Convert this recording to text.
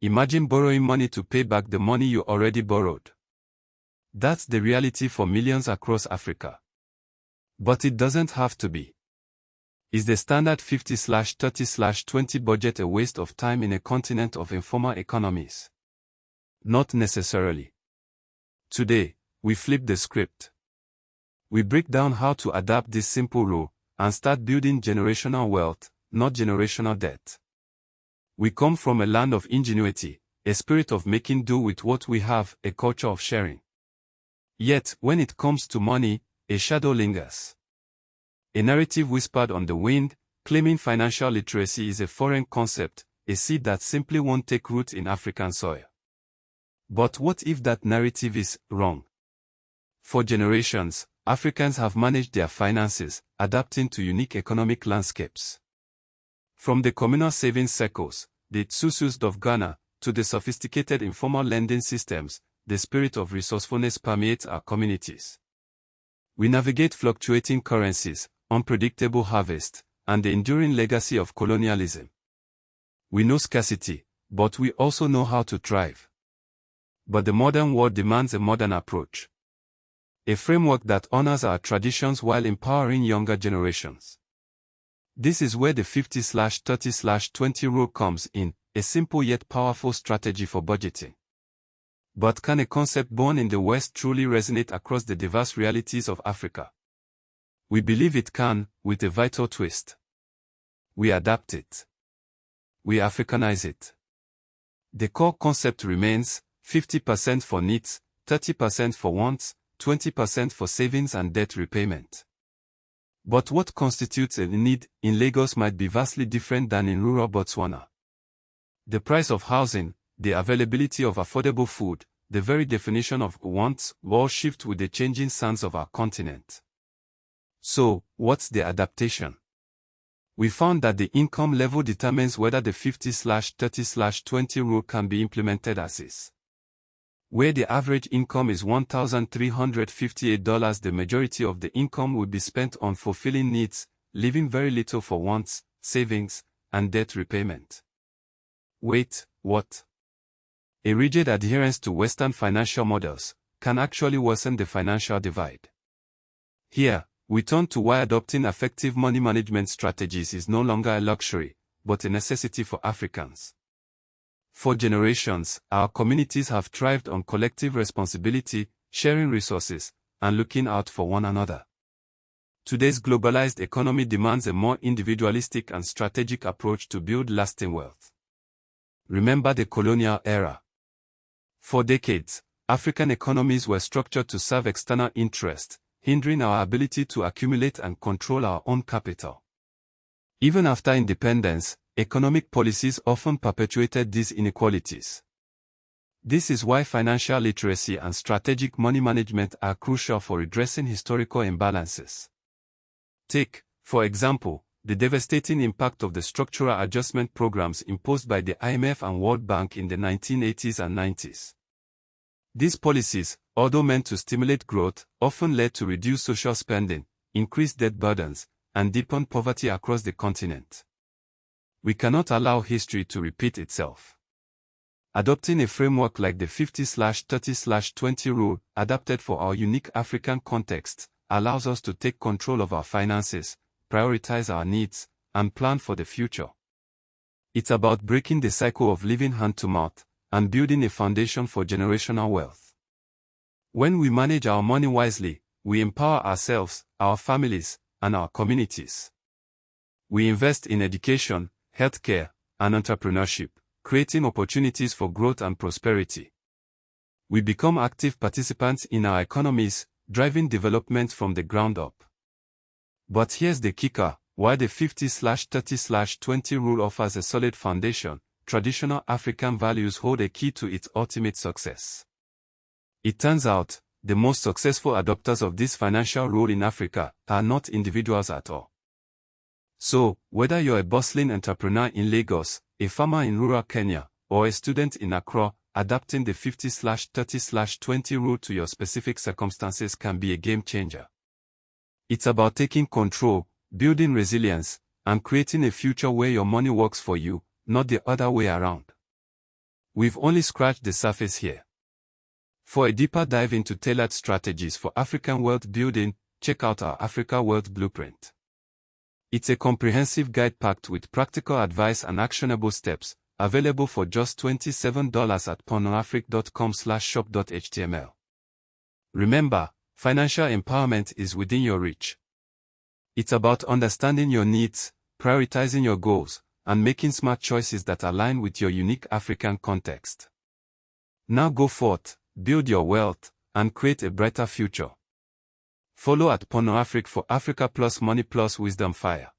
Imagine borrowing money to pay back the money you already borrowed. That's the reality for millions across Africa. But it doesn't have to be. Is the standard 50/30/20 budget a waste of time in a continent of informal economies? Not necessarily. Today, we flip the script. We break down how to adapt this simple rule and start building generational wealth, not generational debt. We come from a land of ingenuity, a spirit of making do with what we have, a culture of sharing. Yet, when it comes to money, a shadow lingers. A narrative whispered on the wind, claiming financial literacy is a foreign concept, a seed that simply won't take root in African soil. But what if that narrative is wrong? For generations, Africans have managed their finances, adapting to unique economic landscapes. From the communal savings circles, the Tsusus of Ghana, to the sophisticated informal lending systems, the spirit of resourcefulness permeates our communities. We navigate fluctuating currencies, unpredictable harvest, and the enduring legacy of colonialism. We know scarcity, but we also know how to thrive. But the modern world demands a modern approach. A framework that honors our traditions while empowering younger generations. This is where the 50/30/20 rule comes in, a simple yet powerful strategy for budgeting. But can a concept born in the West truly resonate across the diverse realities of Africa? We believe it can, with a vital twist. We adapt it. We Africanize it. The core concept remains 50% for needs, 30% for wants, 20% for savings and debt repayment. But what constitutes a need in Lagos might be vastly different than in rural Botswana. The price of housing, the availability of affordable food, the very definition of wants, all shift with the changing sands of our continent. So, what's the adaptation? We found that the income level determines whether the 50/30/20 rule can be implemented as is. Where the average income is $1,358, the majority of the income would be spent on fulfilling needs, leaving very little for wants, savings, and debt repayment. Wait, what? A rigid adherence to Western financial models can actually worsen the financial divide. Here, we turn to why adopting effective money management strategies is no longer a luxury, but a necessity for Africans. For generations, our communities have thrived on collective responsibility, sharing resources, and looking out for one another. Today's globalized economy demands a more individualistic and strategic approach to build lasting wealth. Remember the colonial era. For decades, African economies were structured to serve external interests, hindering our ability to accumulate and control our own capital. Even after independence, economic policies often perpetuated these inequalities. This is why financial literacy and strategic money management are crucial for redressing historical imbalances. Take, for example, the devastating impact of the structural adjustment programs imposed by the IMF and World Bank in the 1980s and 90s. These policies, although meant to stimulate growth, often led to reduced social spending, increased debt burdens, and deepened poverty across the continent. We cannot allow history to repeat itself. Adopting a framework like the 50/30/20 rule, adapted for our unique African context, allows us to take control of our finances, prioritize our needs, and plan for the future. It's about breaking the cycle of living hand-to-mouth and building a foundation for generational wealth. When we manage our money wisely, we empower ourselves, our families, and our communities. We invest in education, healthcare, and entrepreneurship, creating opportunities for growth and prosperity. We become active participants in our economies, driving development from the ground up. But here's the kicker: while the 50/30/20 rule offers a solid foundation, traditional African values hold a key to its ultimate success. It turns out, the most successful adopters of this financial rule in Africa are not individuals at all. So, whether you're a bustling entrepreneur in Lagos, a farmer in rural Kenya, or a student in Accra, adapting the 50/30/20 rule to your specific circumstances can be a game changer. It's about taking control, building resilience, and creating a future where your money works for you, not the other way around. We've only scratched the surface here. For a deeper dive into tailored strategies for African wealth building, check out our Africa Wealth Blueprint. It's a comprehensive guide packed with practical advice and actionable steps, available for just $27 at panafric.com/shop.html. Remember, financial empowerment is within your reach. It's about understanding your needs, prioritizing your goals, and making smart choices that align with your unique African context. Now go forth, build your wealth, and create a brighter future. Follow at Panafric for Africa Plus Money Plus Wisdom Fire.